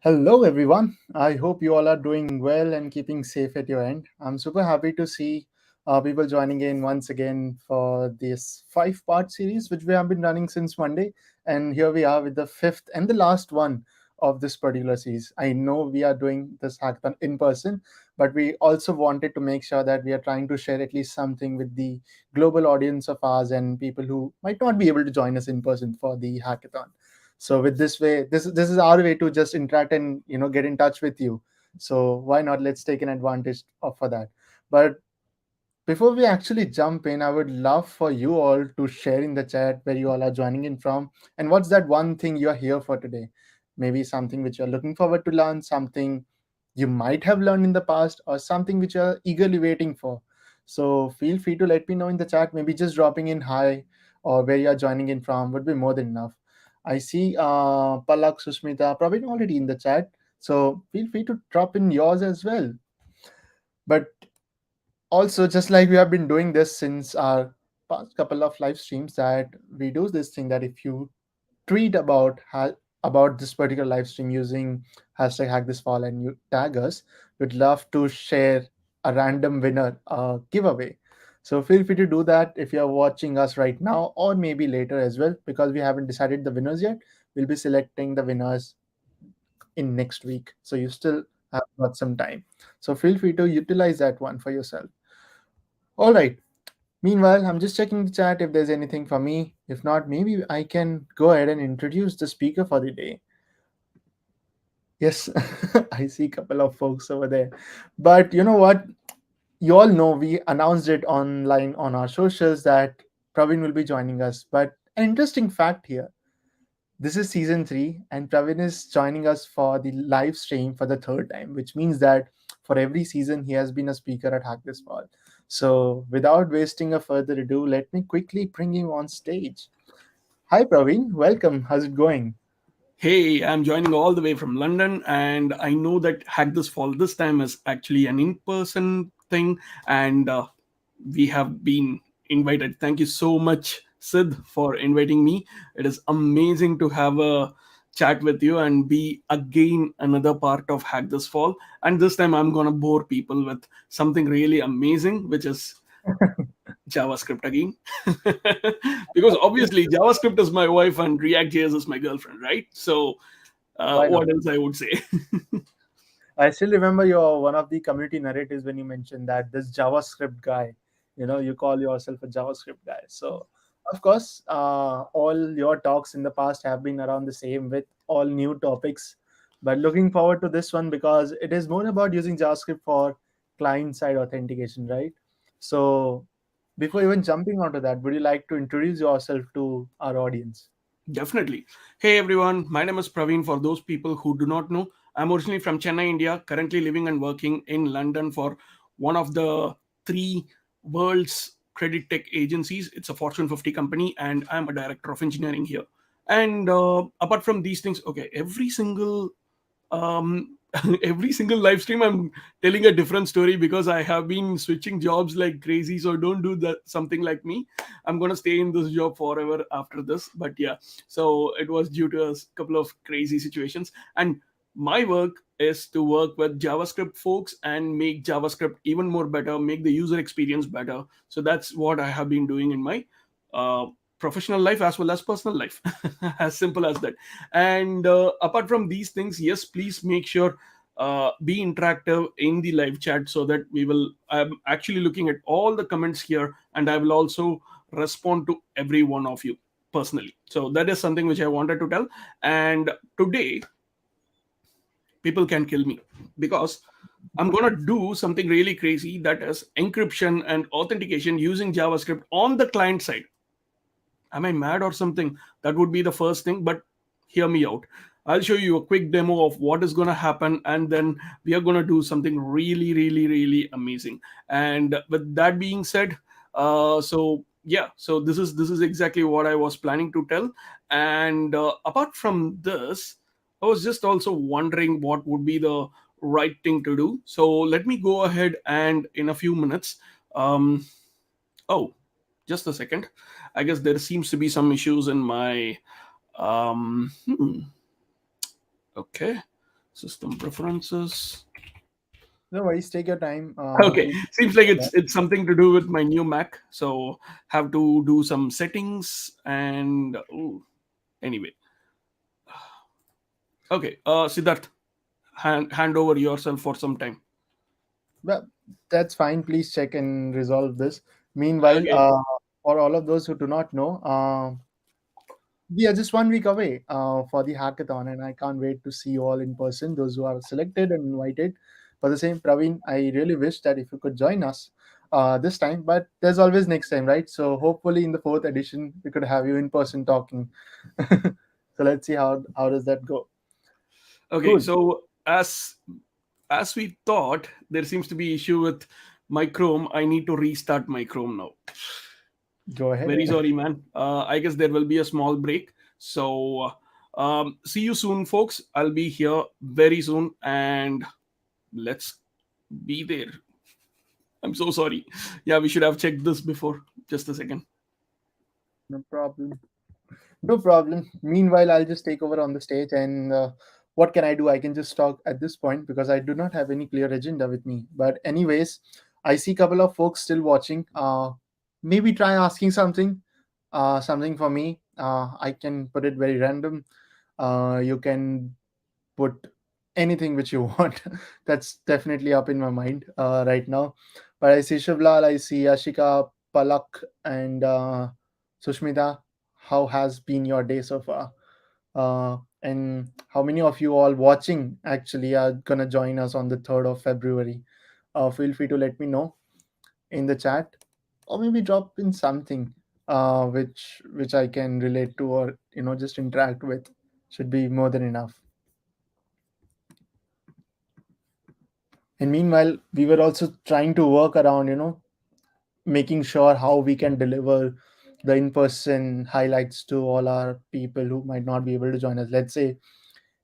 Hello, everyone. I hope you all are doing well and keeping safe at your end. I'm super happy to see people joining in once again for this five-part series, which we have been running since Monday. And here we are with the fifth and the last one of this particular series. I know we are doing this hackathon in person, but we also wanted to make sure that we are trying to share at least something with the global audience of ours and people who might not be able to join us in person for the hackathon. So with this way, this is our way to just interact and get in touch with you. So why not, let's take an advantage of for that. But before we actually jump in, I would love for you all to share in the chat where you all are joining in from, and what's that one thing you're here for today. Maybe something which you're looking forward to learn, something you might have learned in the past, or something which you're eagerly waiting for. So feel free to let me know in the chat. Maybe just dropping in hi or where you're joining in from would be more than enough. I see Palak, Susmita, probably already in the chat. So feel free to drop in yours as well. But also, just like we have been doing this since our past couple of live streams, that we do this thing that if you tweet about this particular live stream using hashtag hack this fall and you tag us, we'd love to share a random winner giveaway. So feel free to do that if you're watching us right now or maybe later as well, because we haven't decided the winners yet. We'll be selecting the winners in next week, so you still have got some time. So feel free to utilize that one for yourself. All right. Meanwhile, I'm just checking the chat if there's anything for me. If not, maybe I can go ahead and introduce the speaker for the day. Yes, I see a couple of folks over there. But you know what? You all know we announced it online on our socials that Praveen will be joining us. But an interesting fact here, this is season 3, and Praveen is joining us for the live stream for the third time, which means that for every season he has been a speaker at Hack This Fall. So, without wasting a further ado, let me quickly bring him on stage. Hi, Praveen. Welcome. How's it going? Hey, I'm joining all the way from London, and I know that Hack This Fall this time is actually an in person thing, and we have been invited. Thank you so much, Sid, for inviting me. It is amazing to have a chat with you and be again another part of Hack This Fall. And this time I'm gonna bore people with something really amazing, which is JavaScript again. Because obviously JavaScript is my wife and React.js is my girlfriend, right? So Why not? what else I would say? I still remember your one of the community narratives when you mentioned that this JavaScript guy, you call yourself a JavaScript guy. So, of course, all your talks in the past have been around the same with all new topics. But looking forward to this one because it is more about using JavaScript for client side authentication, right? So, before even jumping onto that, would you like to introduce yourself to our audience? Definitely. Hey everyone, my name is Praveen. For those people who do not know, I'm originally from Chennai, India, currently living and working in London for one of the three world's credit tech agencies. It's a Fortune 50 company, and I'm a director of engineering here. And apart from these things, okay, um every single live stream I'm telling a different story because I have been switching jobs like crazy. So don't do that, something like me. I'm gonna stay in this job forever after this. But yeah, so it was due to a couple of crazy situations, and my work is to work with JavaScript folks and make JavaScript even more better, make the user experience better. So that's what I have been doing in my uh, professional life as well as personal life. As simple as that. And apart from these things, yes, please make sure be interactive in the live chat so that I'm actually looking at all the comments here, and I will also respond to every one of you personally. So that is something which I wanted to tell. And today people can kill me because I'm going to do something really crazy, that is encryption and authentication using JavaScript on the client side. Am I mad or something? That would be the first thing, but hear me out. I'll show you a quick demo of what is going to happen, and then we are going to do something really, really, really amazing. And with that being said, so yeah, so this is exactly what I was planning to tell. And apart from this, I was just also wondering what would be the right thing to do. So let me go ahead and in a few minutes. Oh, just a second. I guess there seems to be some issues in my. Um, hmm, okay. System preferences. No worries, take your time. Okay, Keep seems like it's something to do with my new Mac. So have to do some settings and ooh, anyway. Okay, Siddharth, hand over yourself for some time. Well, that's fine. Please check and resolve this. Meanwhile, Okay. for all of those who do not know, we are just 1 week away for the hackathon, and I can't wait to see you all in person. Those who are selected and invited for the same, Praveen, I really wish that if you could join us this time, but there's always next time, right? So hopefully in the fourth edition we could have you in person talking. So let's see how does that go. Okay. Cool. So as we thought, there seems to be issue with my Chrome. I need to restart my Chrome now. Go ahead. Very sorry, man. I guess there will be a small break. So see you soon, folks. I'll be here very soon, and let's be there. I'm so sorry. Yeah, we should have checked this before. Just a second. No problem. No problem. Meanwhile, I'll just take over on the stage. And what can I do? I can just talk at this point because I do not have any clear agenda with me. But, anyways, I see a couple of folks still watching. Maybe try asking something, something for me. I can put it very random. You can put anything which you want. That's definitely up in my mind right now. But I see Shivlal, I see Ashika, Palak, and Sushmita. How has been your day so far? And how many of you all watching actually are gonna join us on the 3rd of February? Feel free to let me know in the chat, or maybe drop in something which I can relate to, or just interact with. Should be more than enough. And meanwhile, we were also trying to work around, making sure how we can deliver the in-person highlights to all our people who might not be able to join us. Let's say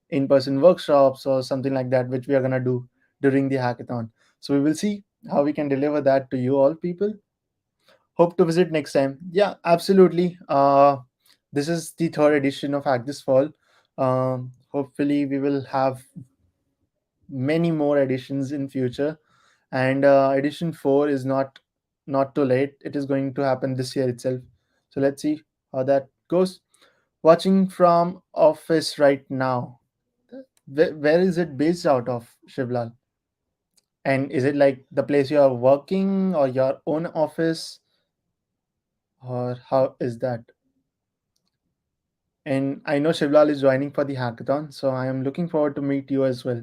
in-person workshops or something like that, which we are going to do during the hackathon. So we will see how we can deliver that to you all people. Hope to visit next time. Yeah, absolutely. This is the third edition of Hack This Fall. Hopefully we will have many more editions in future, and edition 4 is not too late. It is going to happen this year itself. So let's see how that goes. Watching from office right now. Where is it based out of, Shivlal? And is it like the place you are working or your own office, or how is that? And I know Shivlal is joining for the hackathon, so I am looking forward to meet you as well.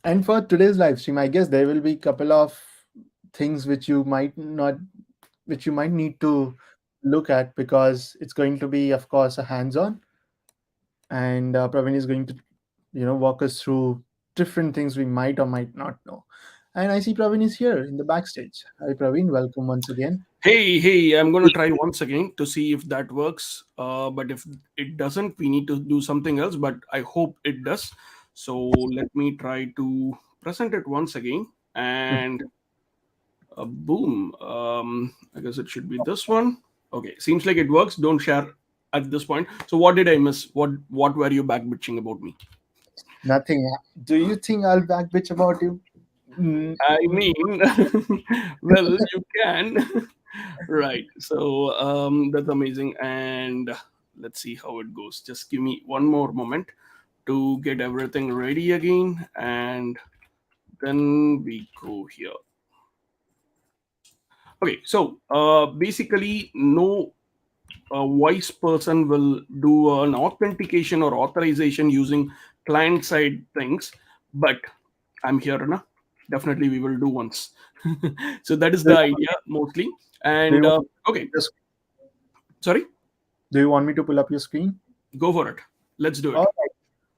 And for today's live stream, I guess there will be a couple of things which you might need to look at, because it's going to be, of course, a hands-on, and Praveen is going to, walk us through different things we might or might not know. And I see Praveen is here in the backstage. Hi, Praveen. Welcome once again. Hey, I'm gonna try once again to see if that works. But if it doesn't, we need to do something else. But I hope it does. So let me try to present it once again. And boom. I guess it should be this one. Okay, seems like it works. Don't share at this point. So what did I miss? What were you back bitching about me? Nothing. Do you think I'll back bitch about you? Mm, I mean, well, you can. Right. So that's amazing. And let's see how it goes. Just give me one more moment to get everything ready again. And then we go here. Okay. So basically, no wise person will do an authentication or authorization using client side things. But I'm here now. Definitely, we will do once. So that is do, the you, idea mostly. do And you okay, just sorry, do you want me to pull up your screen? go for it. Let's do it. All right.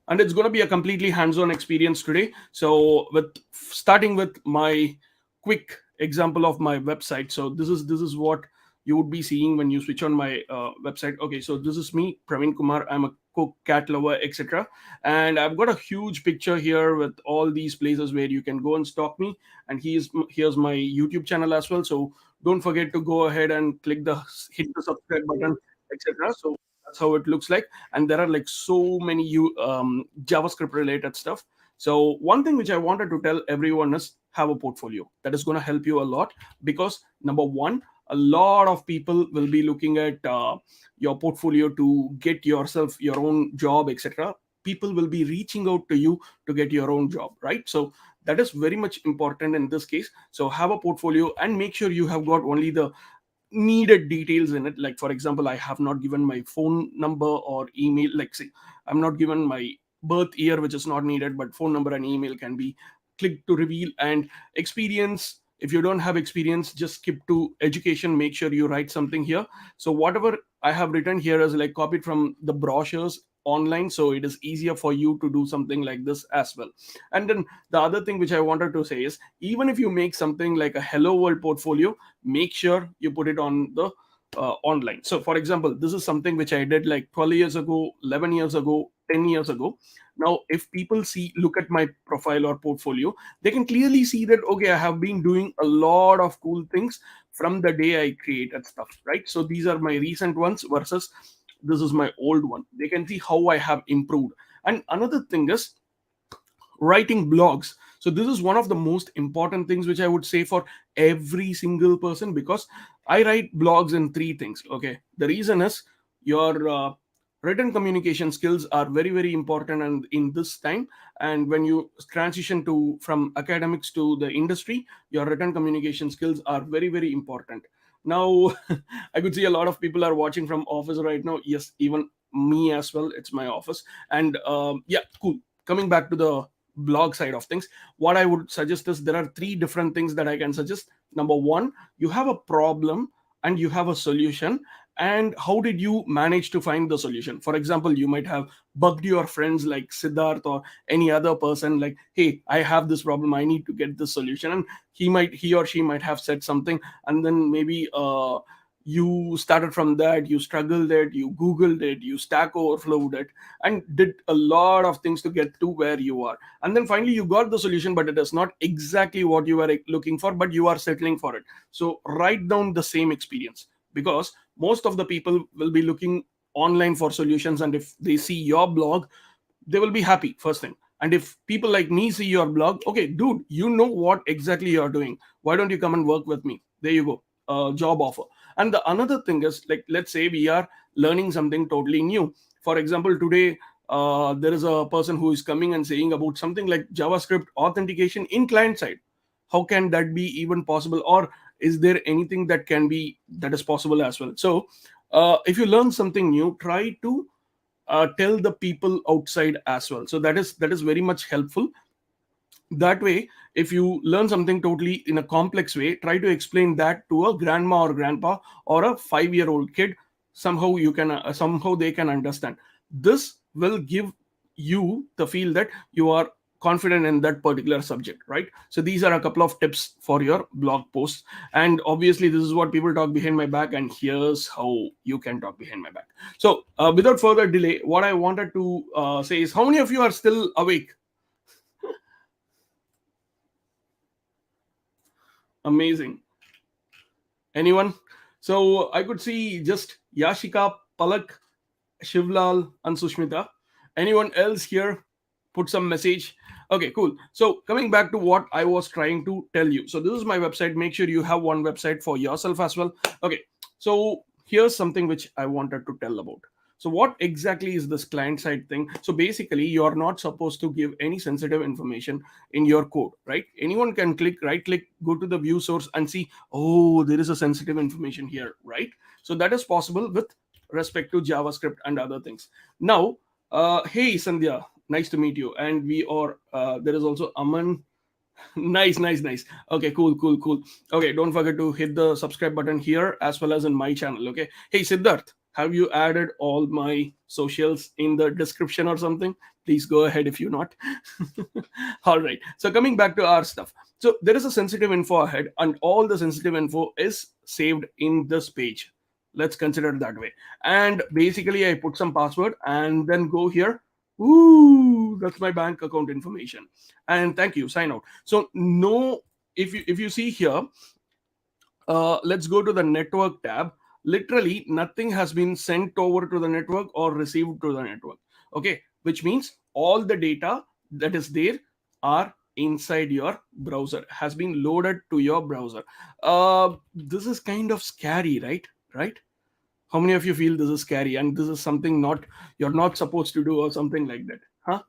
And it's going to be a completely hands-on experience today. So with starting with my quick example of my website. So this is what you would be seeing when you switch on my website. Okay, so this is me, Praveen Kumar. I'm a cook, cat lover, etc. And I've got a huge picture here with all these places where you can go and stalk me. And here's my YouTube channel as well. So don't forget to go ahead and hit the subscribe button, etc. So that's how it looks like. And there are like so many JavaScript related stuff. So one thing which I wanted to tell everyone is have a portfolio. That is going to help you a lot, because number one, a lot of people will be looking at your portfolio to get yourself your own job, etc. People will be reaching out to you to get your own job, right? So that is very much important in this case. So have a portfolio and make sure you have got only the needed details in it. Like for example, I have not given my phone number or email. Like say I'm not given my birth year, which is not needed, but phone number and email can be clicked to reveal. And experience, if you don't have experience, just skip to education, make sure you write something here. So whatever I have written here is like copied from the brochures online, so it is easier for you to do something like this as well. And then the other thing which I wanted to say is, even if you make something like a hello world portfolio, make sure you put it on the online. So for example, this is something which I did like 12 years ago, 11 years ago, 10 years ago. Now if people look at my profile or portfolio, they can clearly see that okay, I have been doing a lot of cool things from the day I created stuff, right? So these are my recent ones versus this is my old one. They can see how I have improved. And another thing is writing blogs. So this is one of the most important things which I would say for every single person, because I write blogs in three things. Okay, the reason is your written communication skills are very very important, and in this time, and when you transition to from academics to the industry, your written communication skills are very very important. Now I could see a lot of people are watching from office right now. Yes, even me as well, it's my office. And yeah, cool. Coming back to the blog side of things, what I would suggest is there are three different things that I can suggest. Number one, you have a problem and you have a solution, and how did you manage to find the solution? For example, you might have bugged your friends like Siddharth or any other person, like, hey, I have this problem, I need to get this solution. And he or she might have said something, and then maybe you started from that, you struggled it, you googled it, you stack overflowed it, and did a lot of things to get to where you are. And then finally you got the solution, but it is not exactly what you were looking for, but you are settling for it. So write down the same experience, because most of the people will be looking online for solutions, and if they see your blog, they will be happy first thing. And if people like me see your blog, okay dude, you know what exactly you're doing, why don't you come and work with me? There you go, job offer. And the another thing is, like, let's say we are learning something totally new. For example, today there is a person who is coming and saying about something like JavaScript authentication in client side. How can that be even possible? Or is there anything that is possible as well? So if you learn something new, try to tell the people outside as well. So that is very much helpful. That way, if you learn something totally in a complex way, try to explain that to a grandma or grandpa or a 5-year-old kid. Somehow they can understand. This will give you the feel that you are confident in that particular subject, right? So these are a couple of tips for your blog posts. And obviously this is what people talk behind my back, and here's how you can talk behind my back. So without further delay, what I wanted to say is, how many of you are still awake? Amazing. Anyone? So I could see just Yashika, Palak, Shivlal, and Sushmita. Anyone else here? Put some message. Okay, cool. So coming back to what I was trying to tell you. So this is my website. Make sure you have one website for yourself as well. Okay. So here's something which I wanted to tell about. So what exactly is this client side thing? So basically, you're not supposed to give any sensitive information in your code, right? Anyone can right click, go to the view source and see, oh, there is a sensitive information here, right? So that is possible with respect to JavaScript and other things. Now, hey Sandhya, nice to meet you. And there is also Aman. Nice, nice, nice. Okay, cool, cool, cool. Okay, don't forget to hit the subscribe button here as well as in my channel. Okay. Hey Siddharth, have you added all my socials in the description or something? Please go ahead if you not. All right. So coming back to our stuff. So there is a sensitive info ahead, and all the sensitive info is saved in this page. Let's consider it that way. And basically, I put some password and then go here. Ooh, that's my bank account information. And thank you, sign out. So no, if you see here, Let's go to the network tab. Literally nothing has been sent over to the network or received to the network. Okay, which means all the data that is there are inside your browser, has been loaded to your browser. This is kind of scary, right? How many of you feel this is scary and this is something not you're not supposed to do or something like that, huh?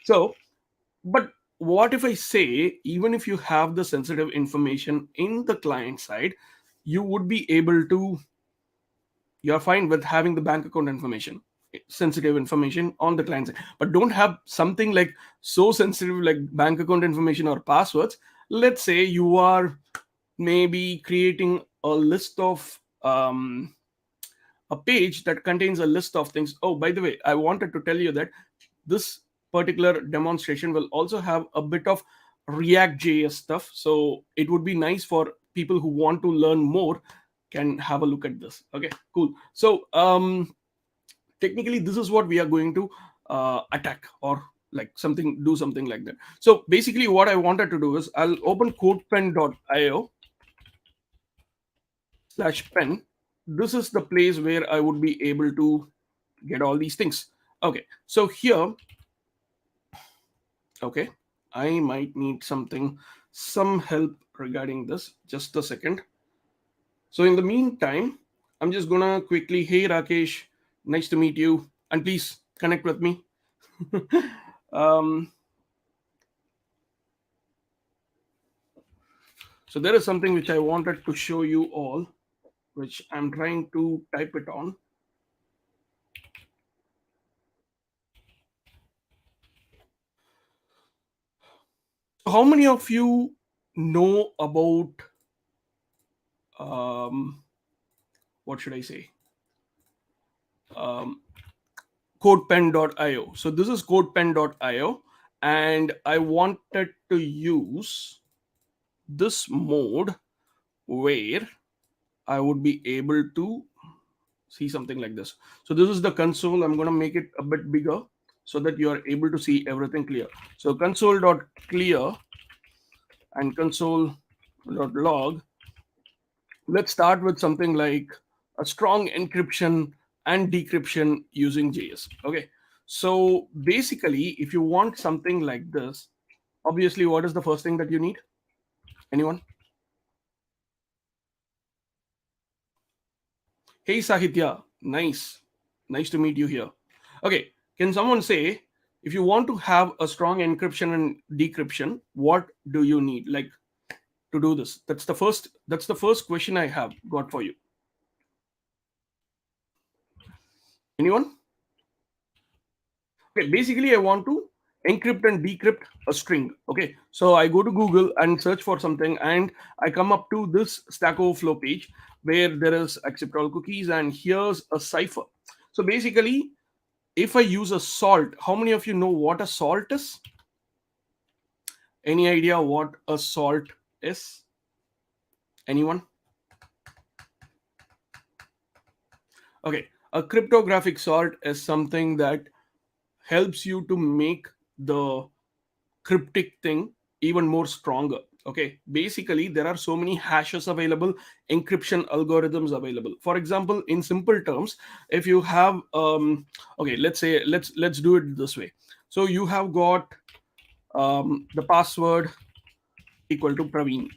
So, but what if I say, even if you have the sensitive information in the client side, you would be able to, you're fine with having the bank account information, sensitive information on the client side, but don't have something like so sensitive like bank account information or passwords. Let's say you are maybe creating a list of a page that contains a list of things. Oh, by the way, I wanted to tell you that this particular demonstration will also have a bit of React JS stuff. So it would be nice for people who want to learn more can have a look at this. Okay, cool. So technically, this is what we are going to attack or like something, do something like that. So basically, what I wanted to do is I'll open codepen.io/pen. This is the place where I would be able to get all these things. Okay, so here, okay, I might need some help regarding this. Just a second. So in the meantime, I'm just gonna quickly, hey Rakesh, nice to meet you, and please connect with me. um, so there is something which I wanted to show you all, which I'm trying to type it on. So how many of you know about um, what should I say? Um, codepen.io. So this is codepen.io, and I wanted to use this mode where I would be able to see something like this. So this is the console. I'm going to make it a bit bigger so that you are able to see everything clear. So console.clear and console.log. Let's start with something like a strong encryption and decryption using JS. Okay. So basically, if you want something like this, obviously, what is the first thing that you need? Anyone? Hey Sahitya, nice. Nice to meet you here. Okay, can someone say, if you want to have a strong encryption and decryption, what do you need like to do this? That's the first question I have got for you. Anyone? Okay, basically I want to encrypt and decrypt a string. Okay, so I go to Google and search for something, and I come up to this Stack Overflow page where there is accept all cookies, and here's a cipher. So basically, if I use a salt, how many of you know what a salt is? Any idea what a salt is? Anyone? Okay, a cryptographic salt is something that helps you to make the cryptic thing even more stronger. Okay, basically there are so many hashes available, encryption algorithms available. For example, in simple terms, if you have okay, let's say let's do it this way. So you have got the password equal to Praveen.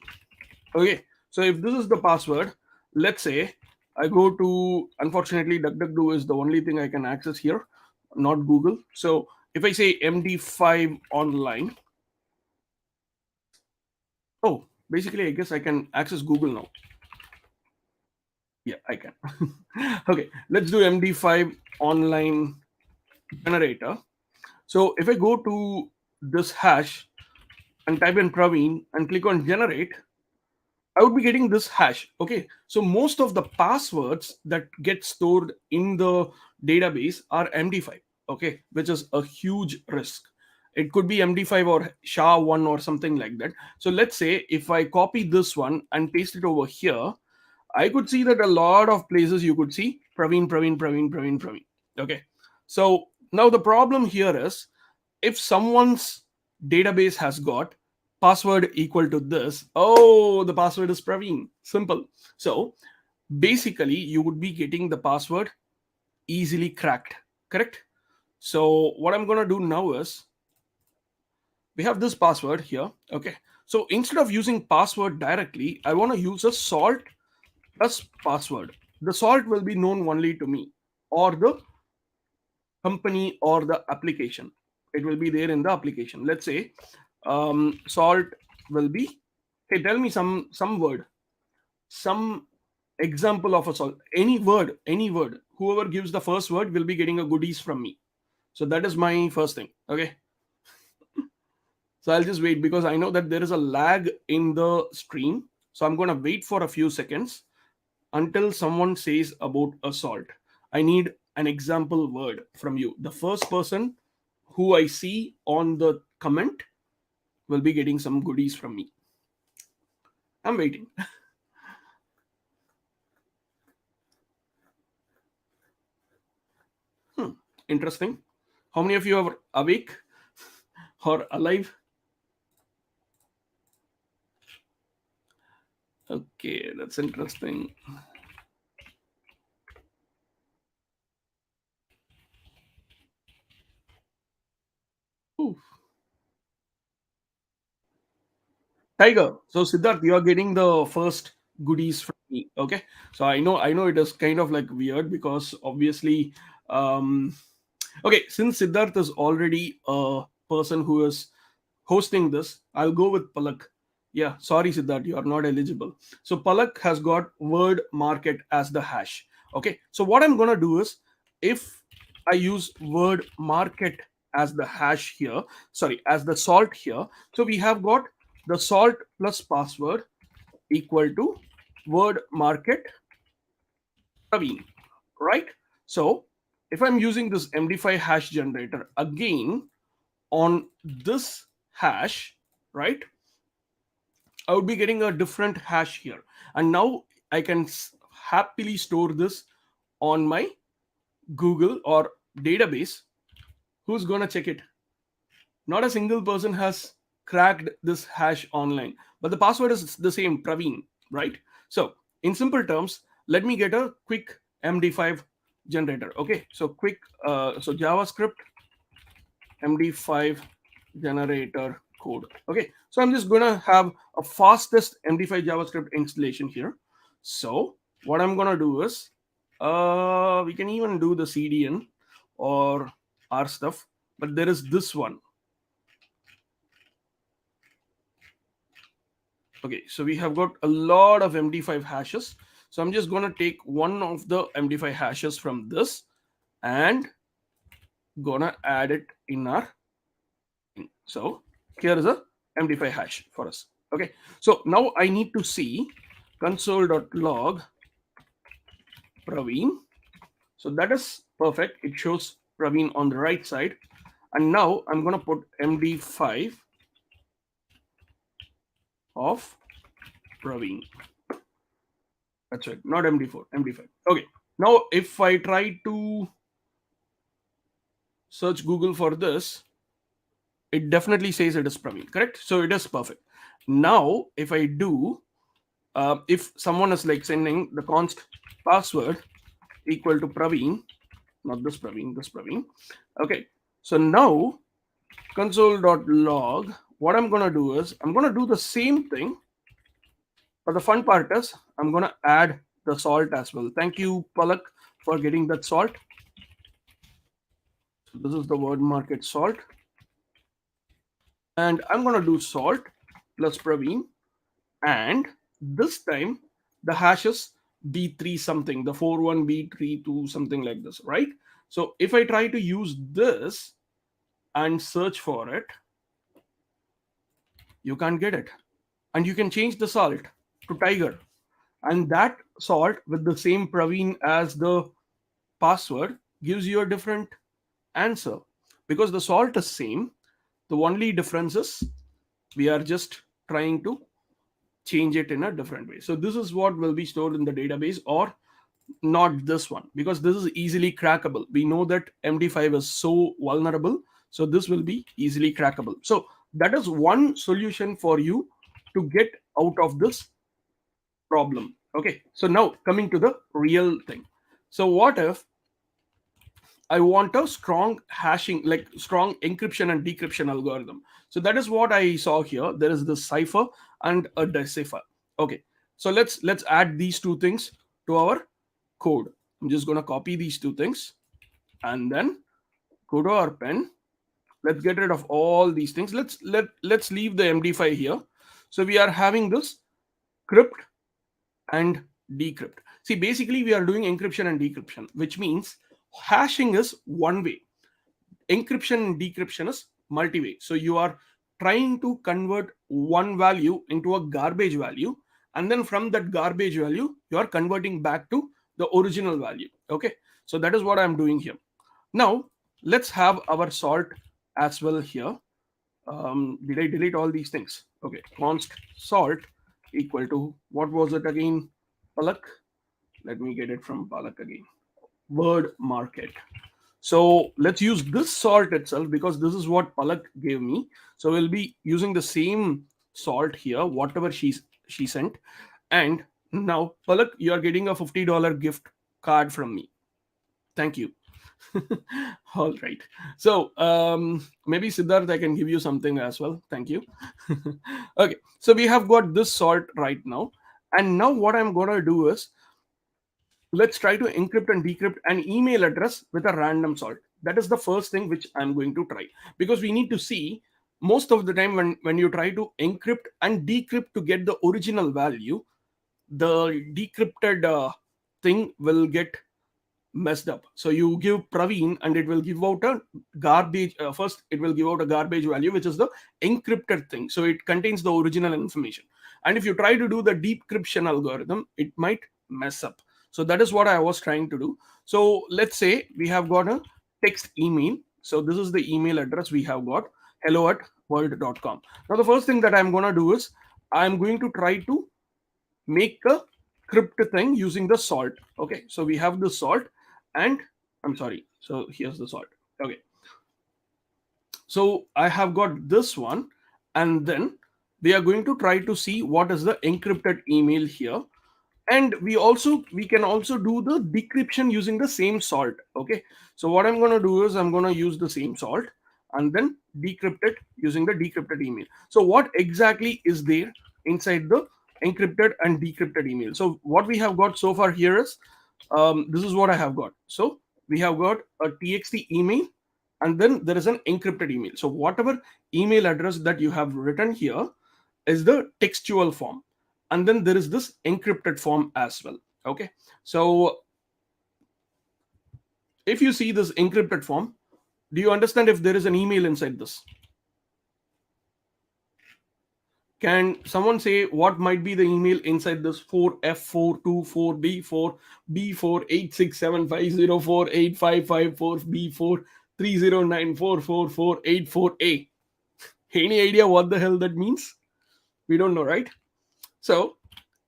Okay, so if this is the password, let's say I go to, unfortunately, DuckDuckGo is the only thing I can access here, not Google. So if I say MD5 online, oh, basically, I guess I can access Google now. Yeah, I can. Okay, let's do MD5 online generator. So if I go to this hash and type in Praveen and click on generate, I would be getting this hash. Okay. So most of the passwords that get stored in the database are MD5. Okay. Which is a huge risk. It could be MD5 or SHA-1 or something like that. So let's say if I copy this one and paste it over here, I could see that a lot of places you could see Praveen, Praveen, Praveen, Praveen, Praveen. Okay. So now the problem here is if someone's database has got password equal to this. Oh, the password is Praveen. Simple. So basically, you would be getting the password easily cracked. Correct? So what I'm gonna do now is we have this password here. Okay. So instead of using password directly, I want to use a salt plus password. The salt will be known only to me or the company or the application. It will be there in the application. Let's say salt will be, hey, tell me some word, some example of a salt. Any word, any word. Whoever gives the first word will be getting a goodies from me. So that is my first thing. Okay. So I'll just wait because I know that there is a lag in the stream. So I'm going to wait for a few seconds until someone says about a salt. I need an example word from you. The first person who I see on the comment will be getting some goodies from me. I'm waiting. Interesting. How many of you are awake or alive? Okay, that's interesting. Ooh. Tiger. So Siddharth, you are getting the first goodies from me. Okay. So I know it is kind of like weird because obviously, um, okay, since Siddharth is already a person who is hosting this, I'll go with Palak. Yeah, sorry Siddharth, you are not eligible. So Palak has got word market as the hash. Okay. So what I'm gonna do is, if I use word market as the hash here, sorry, as the salt here. So we have got the salt plus password equal to word market Praveen, right? So if I'm using this MD5 hash generator again on this hash, right, I would be getting a different hash here. And now I can happily store this on my Google or database. Who's going to check it? Not a single person has cracked this hash online, but the password is the same, Praveen, right? So, in simple terms, let me get a quick MD5 generator. Okay, so quick, so JavaScript MD5 generator code. Okay, so I'm just gonna have a fastest MD5 JavaScript installation here. So, what I'm gonna do is, we can even do the CDN or our stuff, but there is this one. Okay, so we have got a lot of MD5 hashes. So I'm just going to take one of the MD5 hashes from this and gonna add it in our. So here is a MD5 hash for us. Okay, so now I need to see console.log Praveen. So that is perfect. It shows Praveen on the right side. And now I'm going to put MD5 of Praveen. That's right, not MD4, MD5. Okay, now if I try to search Google for this, it definitely says it is Praveen, correct? So it is perfect. Now, if I do, if someone is like sending the const password equal to Praveen, not this Praveen, this Praveen. Okay, so now console.log, what I'm going to do is I'm going to do the same thing. But the fun part is I'm going to add the salt as well. Thank you, Palak, for getting that salt. So this is the word market salt. And I'm going to do salt plus Praveen. And this time the hash is B3 something, the 41B32 something like this, right? So if I try to use this and search for it, you can't get it. And you can change the salt to tiger. And that salt with the same Praveen as the password gives you a different answer because the salt is same. The only difference is we are just trying to change it in a different way. So this is what will be stored in the database, or not this one, because this is easily crackable. We know that MD5 is so vulnerable, so this will be easily crackable. So That is one solution for you to get out of this problem. Okay, so now coming to the real thing. So what if I want a strong hashing, like strong encryption and decryption algorithm? So that is what I saw here. There is this cipher and a decipher. Okay, so let's add these two things to our code. I'm just gonna copy these two things and then go to our pen. Let's get rid of all these things. Let's leave the MD5 here. So we are having this crypt and decrypt. See, basically we are doing encryption and decryption, which means hashing is one way, encryption and decryption is multi-way. So you are trying to convert one value into a garbage value, and then from that garbage value you are converting back to the original value. Okay, so that is what I'm doing here. Now let's have our salt as well here. Did I delete all these things? Okay, const salt equal to, what was it again, Palak? Let me get it from Palak again. Word market. So let's use this salt itself because this is what Palak gave me. So we'll be using the same salt here, whatever she sent. And now, Palak, you are getting a $50 gift card from me. Thank you. All right. So maybe Siddharth, I can give you something as well. Thank you. Okay. So we have got this salt right now. And now what I'm going to do is, let's try to encrypt and decrypt an email address with a random salt. That is the first thing which I'm going to try, because we need to see, most of the time when you try to encrypt and decrypt to get the original value, the decrypted thing will get messed up. So you give Praveen and it will give out a garbage. First, it will give out a garbage value, which is the encrypted thing. So it contains the original information. And if you try to do the decryption algorithm, it might mess up. So that is what I was trying to do. So let's say we have got a text email. So this is the email address we have got, hello@world.com. Now the first thing that I'm going to do is I'm going to try to make a crypt thing using the salt. Okay, so we have the salt, and I'm sorry, so here's the salt. Okay, so I have got this one, and then we are going to try to see what is the encrypted email here. And we can also do the decryption using the same salt. Okay, so what I'm going to do is I'm going to use the same salt and then decrypt it using the decrypted email. So what exactly is there inside the encrypted and decrypted email? So what we have got so far here is, this is what I have got. So we have got a txt email, and then there is an encrypted email. So whatever email address that you have written here is the textual form, and then there is this encrypted form as well. Okay, so if you see this encrypted form, do you understand if there is an email inside this? Can someone say what might be the email inside this 4F424B4B4 86750485544B430944484A? Any idea what the hell that means? We don't know, right? So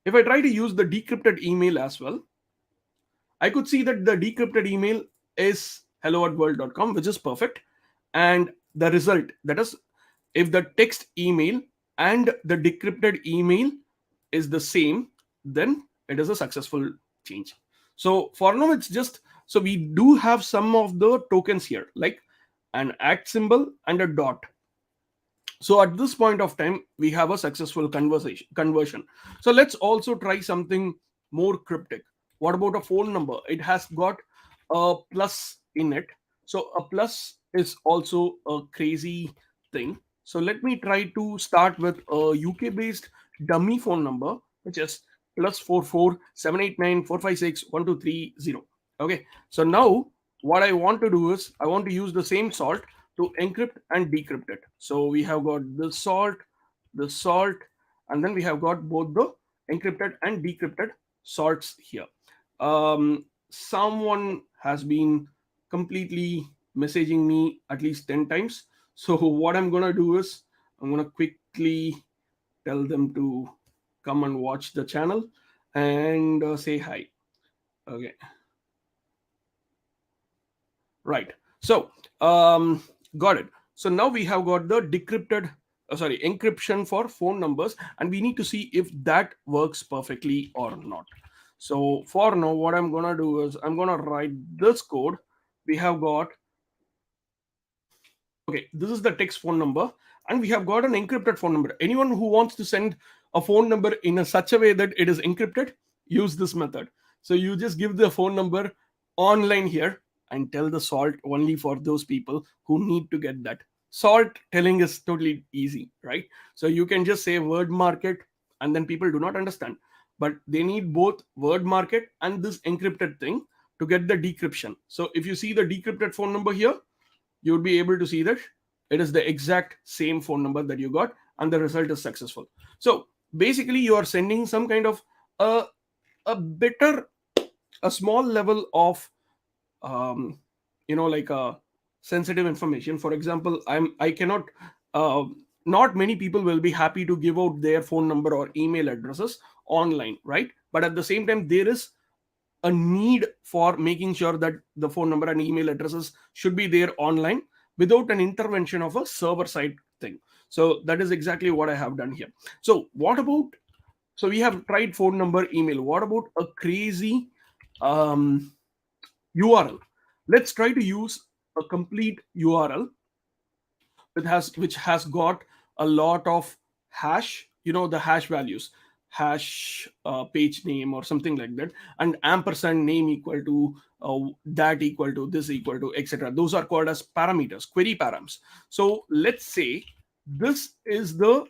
if I try to use the decrypted email as well, I could see that the decrypted email is hello@world.com, which is perfect. And the result, that is, if the text email and the decrypted email is the same, then it is a successful change. So for now, it's just, so we do have some of the tokens here, like an at symbol and a dot. So at this point of time, we have a successful conversion. So let's also try something more cryptic. What about a phone number? It has got a plus in it. So a plus is also a crazy thing. So let me try to start with a UK based dummy phone number, which is +44 789 456 1230. Okay, so now what I want to do is I want to use the same salt to encrypt and decrypt it. So we have got the salt, and then we have got both the encrypted and decrypted salts here. Someone has been completely messaging me at least 10 times. So what I'm gonna do is I'm gonna quickly tell them to come and watch the channel and say hi. Okay, right. So got it. So now we have got the decrypted sorry, encryption for phone numbers, and we need to see if that works perfectly or not. So for now, what I'm gonna do is I'm gonna write this code. We have got, okay, this is the text phone number, and we have got an encrypted phone number. Anyone who wants to send a phone number in a such a way that it is encrypted, use this method. So you just give the phone number online here and tell the salt only for those people who need to get that. Salt telling is totally easy, right? So you can just say word market, and then people do not understand. But they need both word market and this encrypted thing to get the decryption. So if you see the decrypted phone number here, you would be able to see that it is the exact same phone number that you got, and the result is successful. So basically you are sending some kind of a, a better, a small level of um, like a sensitive information. For example, I cannot uh, not many people will be happy to give out their phone number or email addresses online, right? But at the same time, there is a need for making sure that the phone number and email addresses should be there online without an intervention of a server side thing. So that is exactly what I have done here. So what about, so we have tried phone number, email. What about a crazy URL? Let's try to use a complete URL which has got a lot of hash, the hash values, hash page name or something like that, and ampersand name equal to that equal to this equal to etc. Those are called as parameters, query params. So let's say this is the,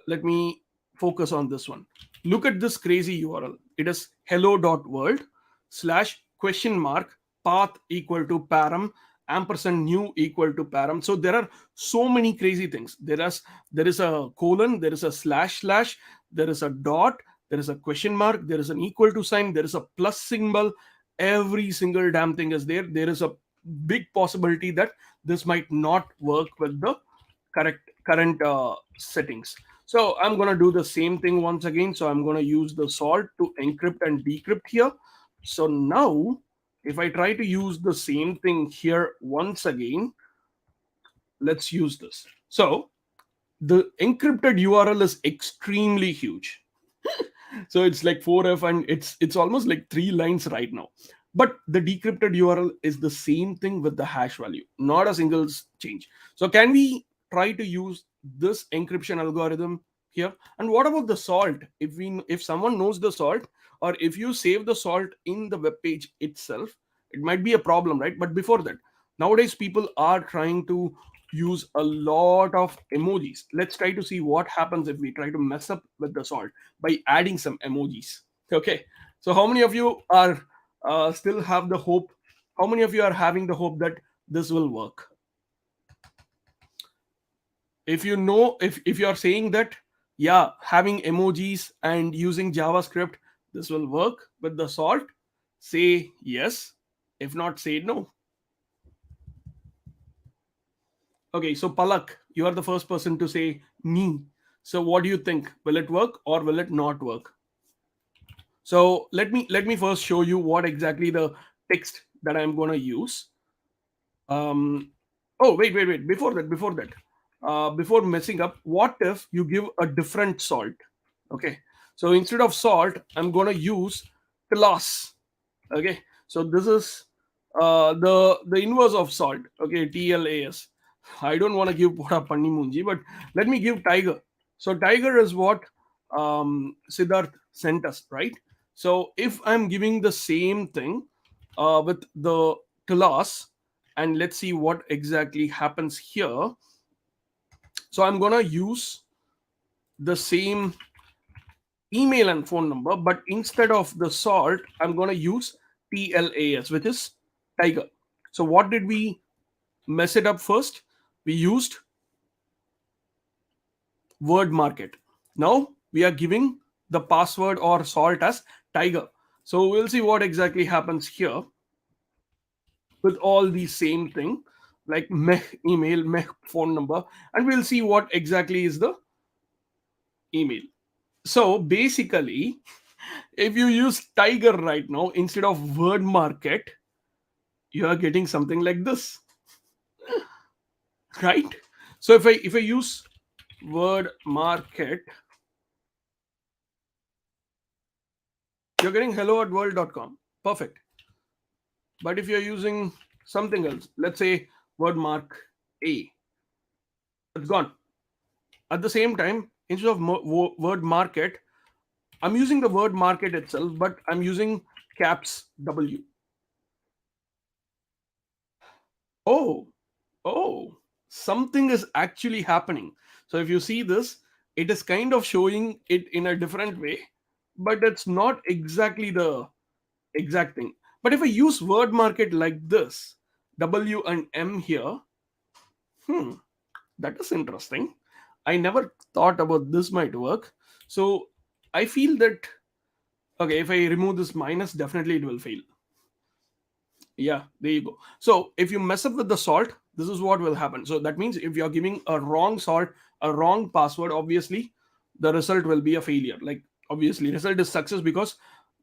let me focus on this one. Look at this crazy URL. It is hello.world slash question mark path equal to param ampersand new equal to param. So there are so many crazy things. There is a colon, there is a slash slash, there is a dot, there is a question mark, there is an equal to sign, there is a plus symbol. Every single damn thing is there. There is a big possibility that this might not work with the correct current settings. So I'm going to do the same thing once again. So I'm going to use the salt to encrypt and decrypt here. So now if I try to use the same thing here once again, let's use this. So the encrypted URL is extremely huge. So it's like 4F, and it's almost like 3 lines right now. But the decrypted URL is the same thing with the hash value, not a single change. So can we try to use this encryption algorithm here? And what about the salt? If someone knows the salt, or if you save the salt in the web page itself, it might be a problem, right? But before that, nowadays people are trying to use a lot of emojis. Let's try to see what happens if we try to mess up with the salt by adding some emojis. Okay, so how many of you are still have the hope? How many of you are having the hope that this will work? If you know, if you are saying that, yeah, having emojis and using JavaScript, this will work with the salt, say yes. If not, say no. Okay, so Palak, you are the first person to say me. So what do you think? Will it work or will it not work? So let me first show you what exactly the text that I'm going to use. Oh, wait. Before messing up, what if you give a different salt? Okay. So instead of salt, I'm going to use class. Okay. So this is the inverse of salt. Okay. TLAS. I don't want to give Pora Panni Munji, but let me give tiger. So tiger is what Siddharth sent us, right? So if I'm giving the same thing with the class, and let's see what exactly happens here. So I'm gonna use the same email and phone number, but instead of the salt, I'm gonna use TLAS, which is tiger. So what did we mess it up first? We used word market. Now we are giving the password or salt as tiger. So we'll see what exactly happens here with all the same thing, like meh email, meh phone number, and we'll see what exactly is the email. So basically, if you use tiger right now instead of word market, you are getting something like this, right? So if I use word market, you're getting hello at world.com. Perfect. But if you're using something else, let's say word mark A, it's gone. At the same time, instead of word market, I'm using the word market itself, but I'm using caps W. Oh, oh, something is actually happening. So if you see this, it is kind of showing it in a different way, but it's not exactly the exact thing. But if I use word market like this, W and M here, hmm, that is interesting. I never thought about this might work. So I feel that, okay, if I remove this minus, definitely it will fail. Yeah, there you go. So if you mess up with the salt, this is what will happen. So that means if you're giving a wrong salt, a wrong password, obviously the result will be a failure. Like obviously result is success, because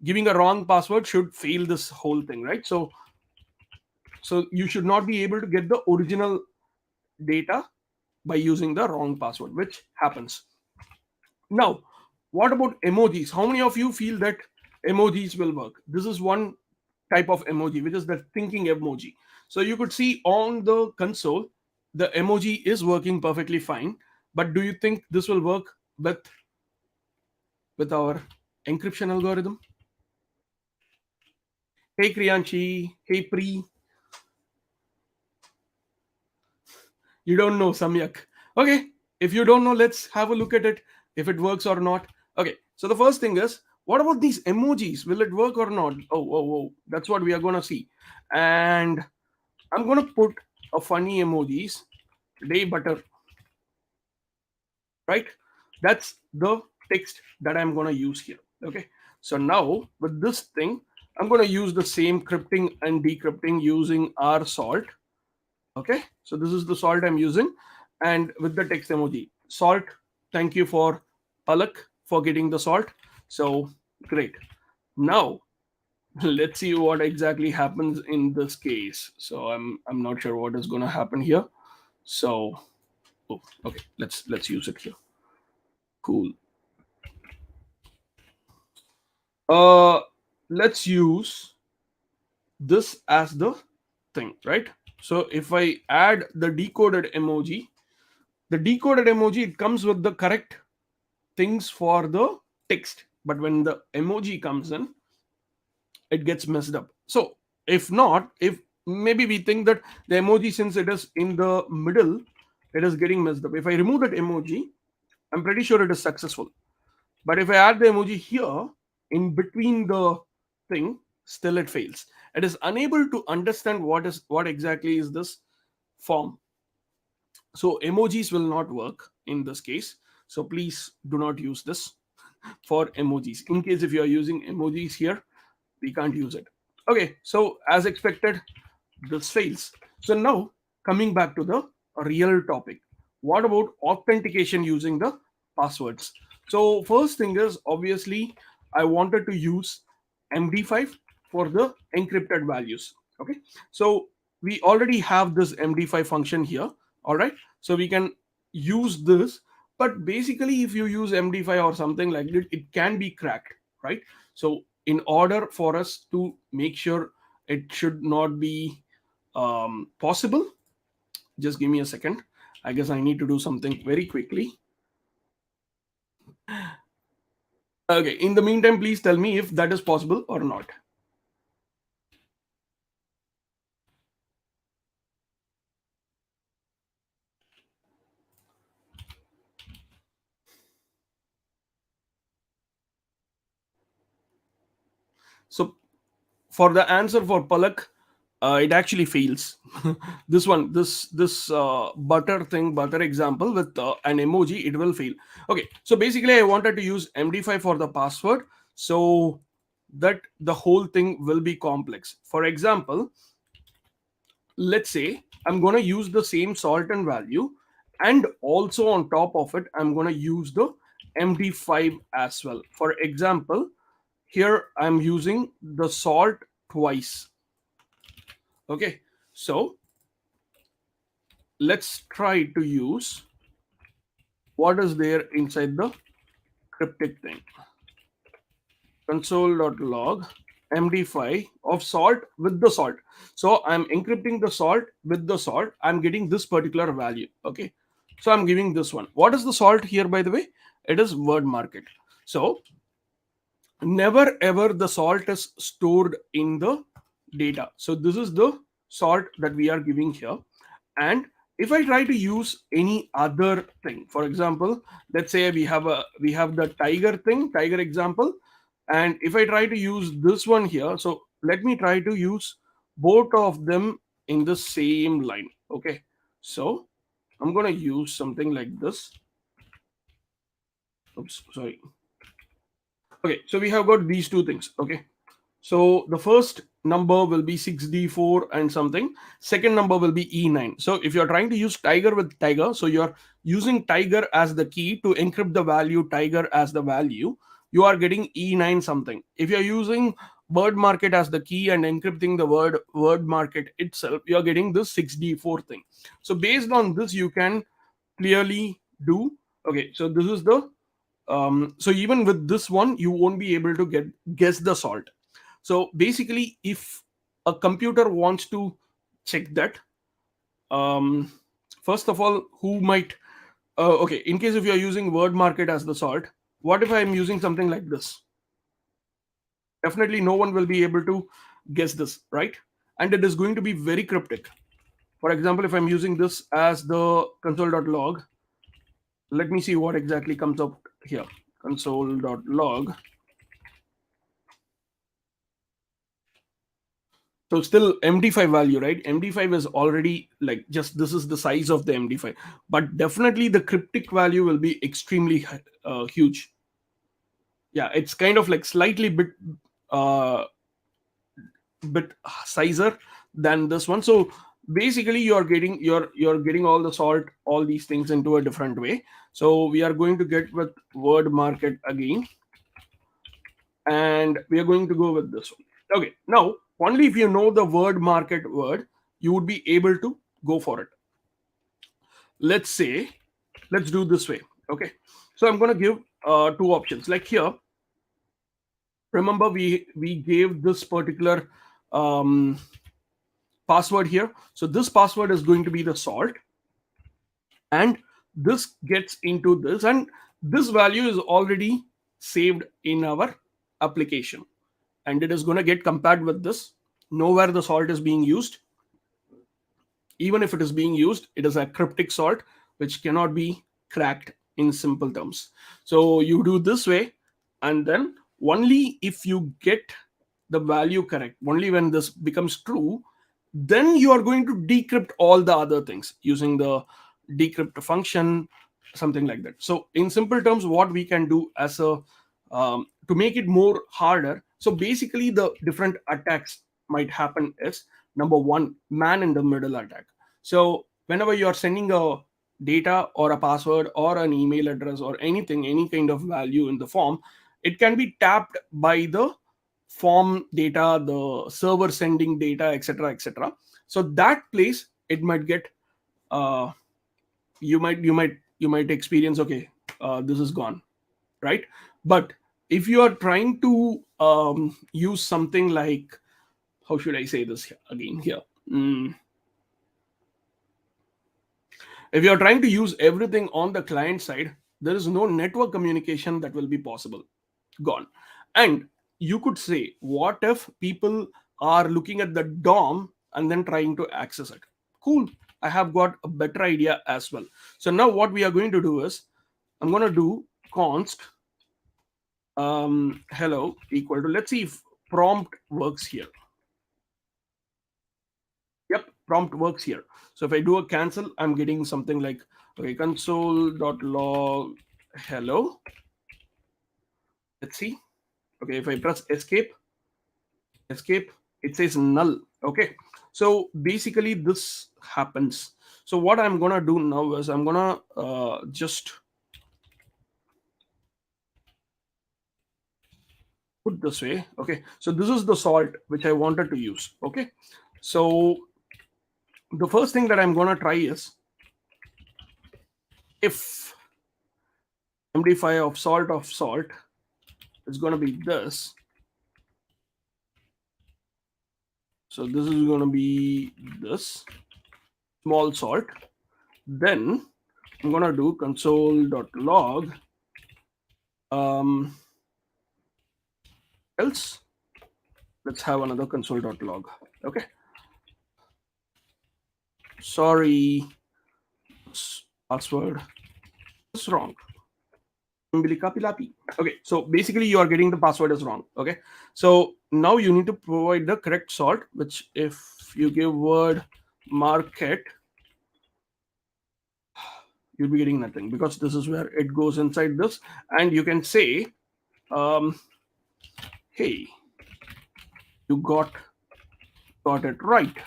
giving a wrong password should fail this whole thing, right? So you should not be able to get the original data by using the wrong password, which happens. Now, what about emojis? How many of you feel that emojis will work? This is one type of emoji, which is the thinking emoji. So you could see on the console, the emoji is working perfectly fine. But do you think this will work with our encryption algorithm? Hey Kriyanshi, hey Pri, you don't know Samyak. Okay, if you don't know, let's have a look at it, if it works or not. Okay, so the first thing is, what about these emojis? Will it work or not? Oh, that's what we are gonna see. And I'm gonna put a funny emojis, day butter, right? That's the text that I'm gonna use here. Okay, so now with this thing, I'm gonna use the same crypting and decrypting using our salt. Okay, so this is the salt I'm using, and with the text emoji salt. Thank you for Palak for getting the salt. So great. Now let's see what exactly happens in this case. So I'm not sure what is going to happen here. So oh, okay, let's use it here. Cool. uh let's use this as the thing, right? So if I add the decoded emoji, it comes with the correct things for the text, but when the emoji comes in, it gets messed up. So if not, if maybe we think that the emoji, since it is in the middle, it is getting messed up. If I remove that emoji, I'm pretty sure it is successful. But if I add the emoji here in between the thing, still it fails. It is unable to understand what exactly is this form. So emojis will not work in this case. So please do not use this for emojis. In case if you are using emojis here, we can't use it. Okay, so as expected, this fails. So now coming back to the real topic, what about authentication using the passwords? So first thing is, obviously I wanted to use MD5 for the encrypted values. Okay, so we already have this MD5 function here. All right, so we can use this. But basically if you use MD5 or something like that, it can be cracked, right? So in order for us to make sure it should not be possible, just give me a second. I guess I need to do something very quickly. Okay, in the meantime, please tell me if that is possible or not. So for the answer for Palak, it actually fails. This one, this butter example with an emoji, it will fail. Okay, so basically I wanted to use MD5 for the password, so that the whole thing will be complex. For example, let's say I'm going to use the same salt and value, and also on top of it I'm going to use the MD5 as well. For example, here I'm using the salt twice. Okay, so let's try to use what is there inside the cryptic thing. Console.log md5 of salt with the salt. So I'm encrypting the salt with the salt. I'm getting this particular value. Okay. So I'm giving this one. What is the salt here, by the way? It is word market. So never ever the salt is stored in the data. So this is the salt that we are giving here. And if I try to use any other thing, for example, let's say we have the tiger thing, tiger example, and if I try to use this one here, so let me try to use both of them in the same line. Okay, so I'm gonna use something like this. Oops, sorry. Okay, so we have got these two things. Okay, so the first number will be 6d4 and something. Second number will be e9. So if you're trying to use tiger with tiger, so you're using tiger as the key to encrypt the value, tiger as the value, you are getting e9 something. If you're using word market as the key and encrypting the word market itself, you're getting this 6d4 thing. So based on this, you can clearly do. Okay, so this is the so even with this one, you won't be able to guess the salt. So basically, if a computer wants to check that, um, first of all, who might okay, in case if you're using word market as the salt, what if I'm using something like this? Definitely no one will be able to guess this, right? And it is going to be very cryptic. For example, if I'm using this as the console.log, let me see what exactly comes up here. Console.log. So still MD5 value, right? MD5 is already like just this is the size of the MD5, but definitely the cryptic value will be extremely huge. Yeah, it's kind of like slightly uh, bit sizer than this one. So basically, you're getting all the salt, all these things into a different way. So we are going to get with word market again, and we are going to go with this one. Okay, now only if you know the word market word, you would be able to go for it. Let's say, let's do this way. Okay, so I'm going to give two options. Like here, remember we gave this particular um, password here. So this password is going to be the salt, and this gets into this, and this value is already saved in our application, and it is going to get compared with this. Nowhere the salt is being used. Even if it is being used, it is a cryptic salt which cannot be cracked in simple terms. So you do this way, and then only if you get the value correct, only when this becomes true, then you are going to decrypt all the other things using the decrypt function, something like that. So in simple terms, what we can do as a to make it more harder, so basically the different attacks might happen is number one, man in the middle attack. So whenever you are sending a data or a password or an email address or anything, any kind of value in the form, it can be tapped by the form data, the server sending data, etc., etc. So that place it might get uh, you might experience, okay, this is gone, right? But if you are trying to use something like, how should I say this again here? If you are trying to use everything on the client side, there is no network communication that will be possible. Gone. And you could say, what if people are looking at the DOM and then trying to access it? Cool. I have got a better idea as well. So now what we are going to do is, I'm going to do const hello equal to, let's see if prompt works here. Yep, prompt works here. So if I do a cancel, I'm getting something like, okay, console.log hello. Let's see. Okay, if I press escape, it says null. Okay, so basically this happens. So what I'm gonna do now is I'm gonna just put this way. Okay, so this is the salt which I wanted to use. Okay, so the first thing that I'm gonna try is if MD5 of salt is going to be this. So this is going to be this small salt. Then I'm going to do console.log else. Let's have another console.log. Okay. Sorry, password is wrong. Okay, so basically you are getting the password is wrong. Okay, so now you need to provide the correct salt, which if you give word market, you'll be getting nothing because this is where it goes inside this, and you can say, hey, you got it right.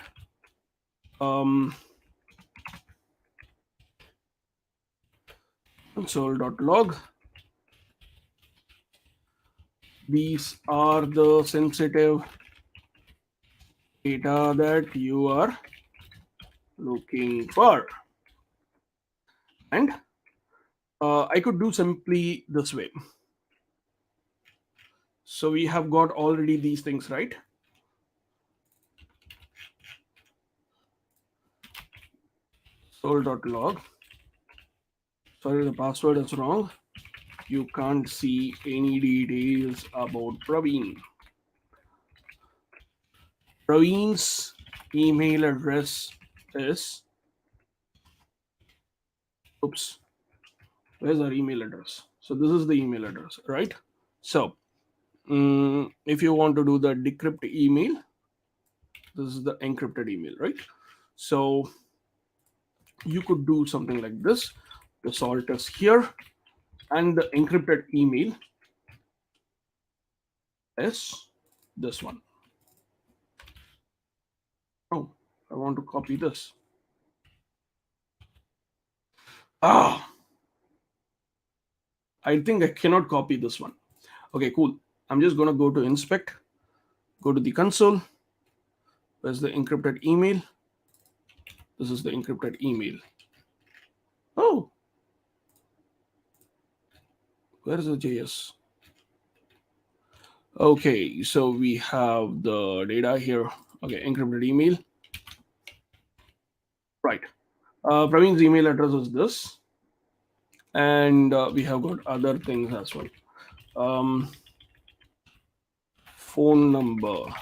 Console.log. These are the sensitive data that you are looking for. And I could do simply this way. So we have got already these things, right? Sol.log. Sorry, the password is wrong. You can't see any details about Praveen. Praveen's email address is, oops, where's our email address? So this is the email address, right? So if you want to do the decrypt email, this is the encrypted email, right? So you could do something like this. The salt is here, and the encrypted email is this one. Oh, I want to copy this. I think I cannot copy this one. Okay, cool. I'm just going to go to inspect, go to the console. Where's the encrypted email? This is the encrypted email. Oh, where's the JS? Okay, so we have the data here. Okay, encrypted email. Right. Praveen's email address is this. And we have got other things as well. Phone number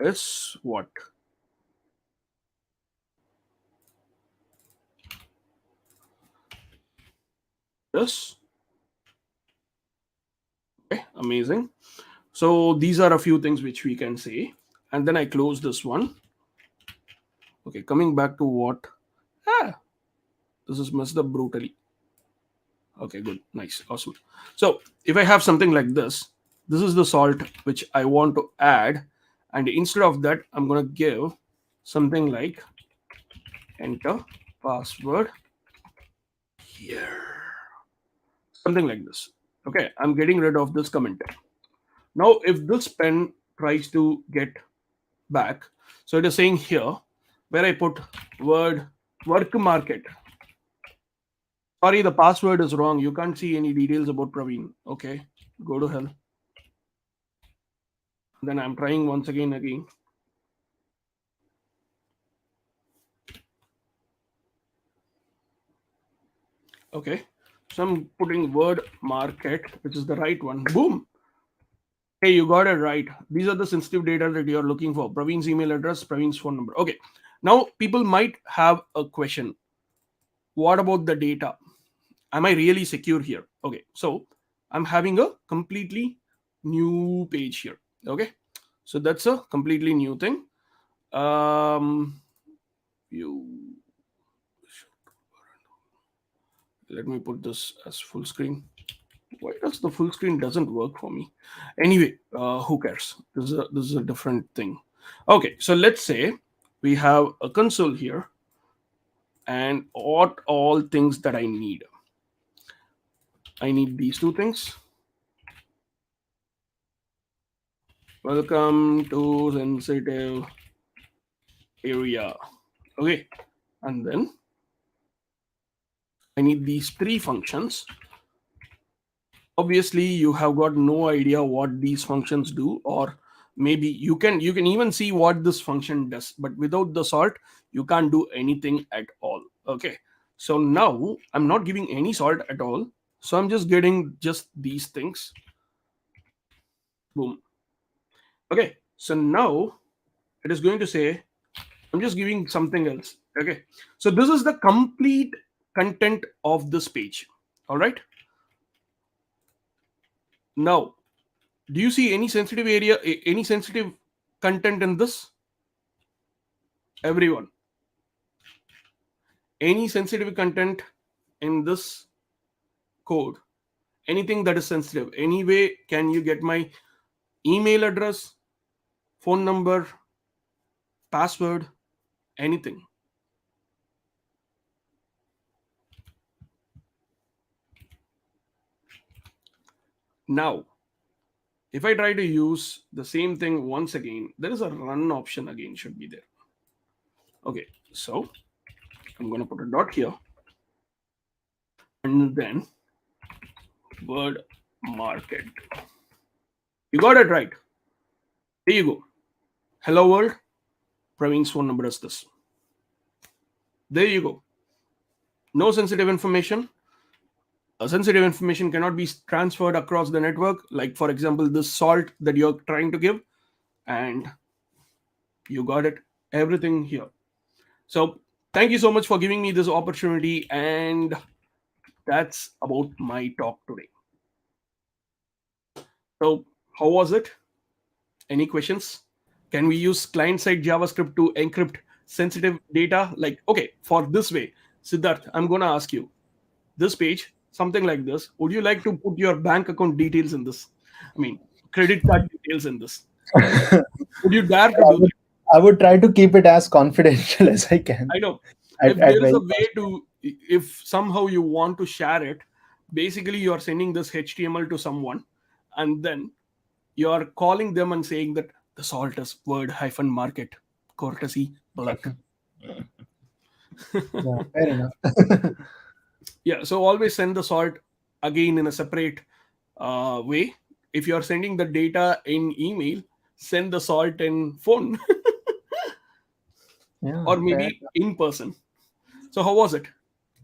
is what? This. Okay, amazing. So these are a few things which we can say. And then I close this one. Okay, coming back to what? This is messed up brutally. Okay, good. Nice. Awesome. So if I have something like this is the salt which I want to add. And instead of that, I'm going to give something like enter password here. Something like this. Okay, I'm getting rid of this comment. Now, if this pen tries to get back, so it is saying here where I put word work market. Sorry, the password is wrong. You can't see any details about Praveen. Okay, go to hell. Then I'm trying once again. Okay, so I'm putting word market, which is the right one. Boom. Hey, you got it right. These are the sensitive data that you're looking for. Praveen's email address, Praveen's phone number. Okay. Now, people might have a question. What about the data? Am I really secure here? Okay. So, I'm having a completely new page here. Okay. So, that's a completely new thing. You let me put this as full screen. Why does the full screen doesn't work for me? Anyway, who cares? This is a different thing. Okay, so let's say we have a console here, and what all things that I need. I need these two things. Welcome to sensitive area. Okay, and then I need these three functions. Obviously you have got no idea what these functions do, or maybe you can even see what this function does, but without the salt you can't do anything at all. Okay, so now I'm not giving any salt at all, so I'm just getting just these things. Boom. Okay, so now it is going to say I'm just giving something else. Okay, so this is the complete content of this page. All right, now do you see any sensitive area, any sensitive content in this? Everyone, any sensitive content in this code? Anything that is sensitive? Anyway, can you get my email address, phone number, password, anything? Now, if I try to use the same thing once again, there is a run option again, should be there. Okay, so I'm going to put a dot here and then word market. You got it right. There you go. Hello world. Praveen's phone number is this. There you go. No sensitive information. Sensitive information cannot be transferred across the network. Like, for example, this salt that you're trying to give, and you got it. Everything here. So, thank you so much for giving me this opportunity. And that's about my talk today. So, how was it? Any questions? Can we use client side JavaScript to encrypt sensitive data? Like, okay, for this way, Siddharth, I'm going to ask you this page, something like this. Would you like to put your bank account details in this? I mean, credit card details in this. Would you dare to I do would, that? I would try to keep it as confidential as I can I know. If at there is very a first. way to, if somehow you want to share it, basically you are sending this HTML to someone, and then you are calling them and saying that the salt is word hyphen market, courtesy plug. Yeah, fair enough. Yeah, so always send the salt again in a separate way. If you are sending the data in email, send the salt in phone Yeah, or fair maybe enough. in person. So how was it,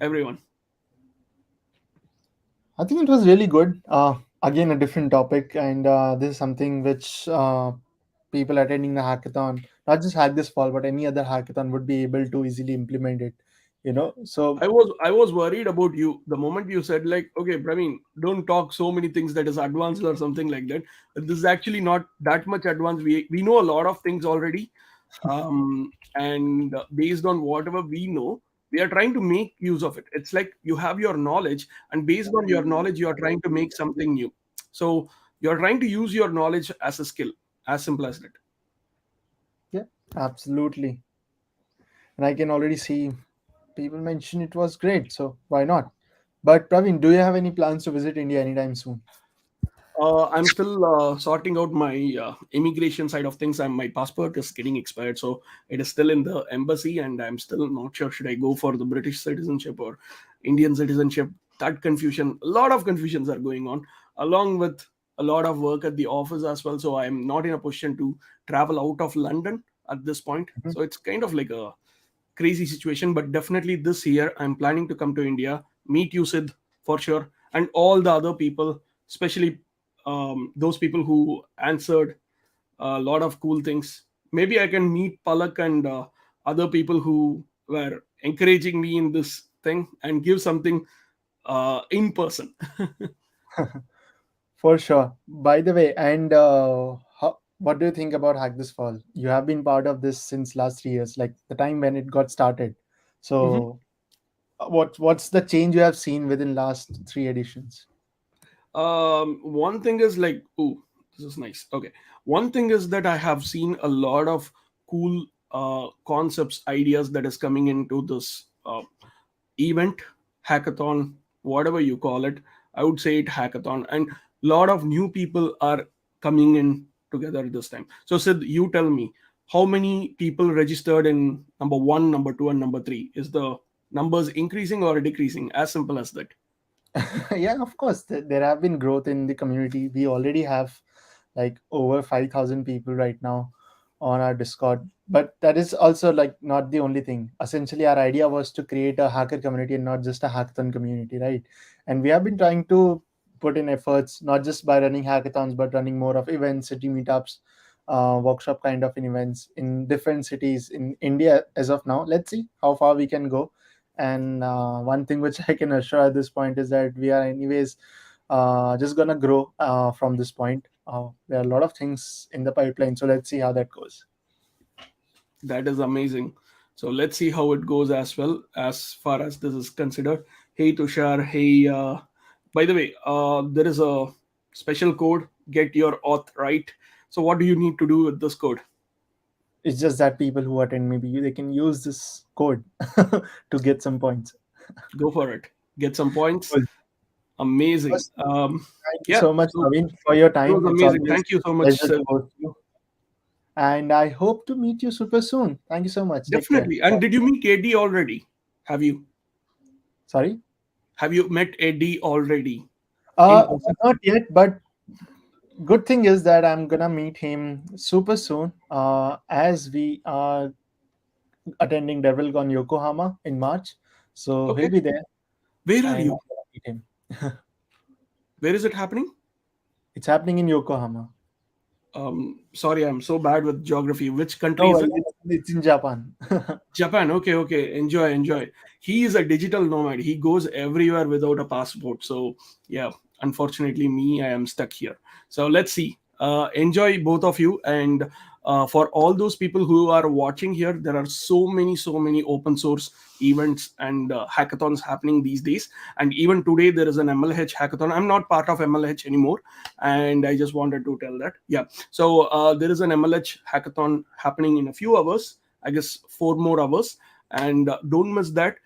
everyone? I think it was really good. Again, a different topic, and this is something which people attending the hackathon, not just hack this fall, but any other hackathon, would be able to easily implement it. So I was worried about you the moment you said like, okay, Praveen, don't talk so many things that is advanced or something like that. This is actually not that much advanced. We know a lot of things already, and based on whatever we know, we are trying to make use of it. It's like you have your knowledge, and based on your knowledge, you are trying to make something new. So you are trying to use your knowledge as a skill, as simple as that. yeah, absolutely. And I can already see people mention it was great. So why not? But Praveen, do you have any plans to visit India anytime soon? I'm still sorting out my immigration side of things. My passport is getting expired, so it is still in the embassy, and I'm still not sure should I go for the British citizenship or Indian citizenship. That confusion, a lot of confusions are going on, along with a lot of work at the office as well. So I'm not in a position to travel out of London at this point. Mhm. So it's kind of like a crazy situation, but definitely this year I'm planning to come to India, meet you, Sid, for sure, and all the other people, especially those people who answered a lot of cool things. Maybe I can meet Palak and other people who were encouraging me in this thing and give something in person. For sure. By the way, and what do you think about Hack This Fall? You have been part of this since last 3 years, like the time when it got started. Mhm. So, what's the change you have seen within last three editions? One thing is like, oh, this is nice. Okay. One thing is that I have seen a lot of cool concepts, ideas that is coming into this event, hackathon, whatever you call it. I would say it hackathon, and lot of new people are coming in together this time. So, Sid, you tell me how many people registered in number one, number two, and number three is the. numbers increasing or decreasing? As simple as that. Yeah, of course, there have been growth in the community. We already have like over 5,000 people right now on our Discord. But that is also like not the only thing. Essentially, our idea was to create a hacker community and not just a hackathon community, right? And we have been trying to put in efforts, not just by running hackathons, but running more of events, city meetups, workshop kind of events in different cities in India as of now. Let's see how far we can go. And one thing which I can assure at this point is that we are, anyways, just gonna grow from this point. There are a lot of things in the pipeline, so let's see how that goes. That is amazing. So let's see how it goes as well as far as this is considered. Hey Tushar, hey, by the way, there is a special code, get your auth right. So what do you need to do with this code? It's just that people who attend, maybe they can use this code to get some points. Go for it. Get some points. Cool. Amazing. First, thank you Yeah, so much, so Praveen, for your it was time. It's amazing. always Thank you so a much, pleasure sir. to host you, and I hope to meet you super soon. Thank you so much. Take care. Definitely. And Bye. did you meet Eddie already? Have you? Sorry. Have you met Eddie already in person? Not yet, but good thing is that I'm gonna meet him super soon. As we are attending DevilCon Yokohama in March, so he'll Okay. be there, Where are and you? I'm gonna meet him. Where is it happening? It's happening in Yokohama. Sorry, I'm so bad with geography. Which country No is worries, it? it's in Japan. Japan. Okay, okay. Enjoy, enjoy. He is a digital nomad. He goes everywhere without a passport. So, yeah, unfortunately, me, I am stuck here. So, let's see. Enjoy both of you. And for all those people who are watching here, there are so many open source events and hackathons happening these days. And even today, there is an MLH hackathon. I'm not part of MLH anymore. And I just wanted to tell that. Yeah. So, there is an MLH hackathon happening in a few hours. I guess 4 more hours. And don't miss that.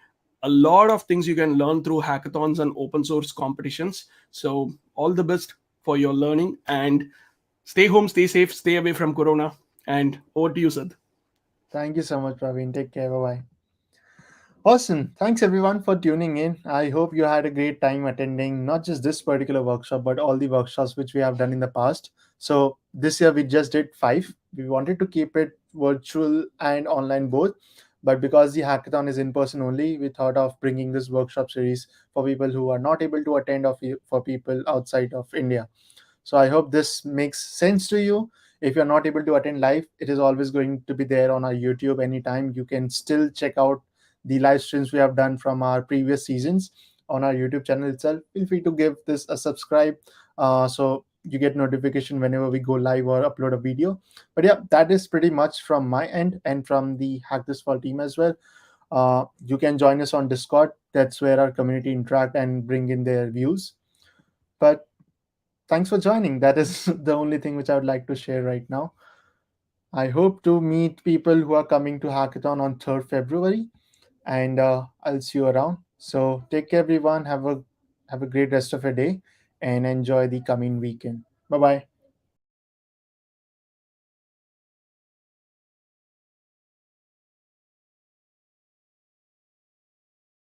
A lot of things you can learn through hackathons and open source competitions. So, all the best for your learning and stay home, stay safe, stay away from Corona. And over to you, Sid. Thank you so much, Praveen. Take care. Bye bye. Awesome. Thanks everyone for tuning in. I hope you had a great time attending not just this particular workshop, but all the workshops which we have done in the past. So this year we just did five. We wanted to keep it virtual and online both. But because the hackathon is in person only, we thought of bringing this workshop series for people who are not able to attend, or for people outside of India. So I hope this makes sense to you. If you're not able to attend live, it is always going to be there on our YouTube anytime. You can still check out the live streams we have done from our previous seasons on our YouTube channel itself. Feel free to give this a subscribe, so you get notification whenever we go live or upload a video. But yeah, that is pretty much from my end and from the Hack This Fall team as well. You can join us on Discord. That's where our community interact and bring in their views. But thanks for joining. That is the only thing which I would like to share right now. I hope to meet people who are coming to Hackathon on 3rd February, and I'll see you around. So take care, everyone. Have a great rest of your day and enjoy the coming weekend. Bye bye.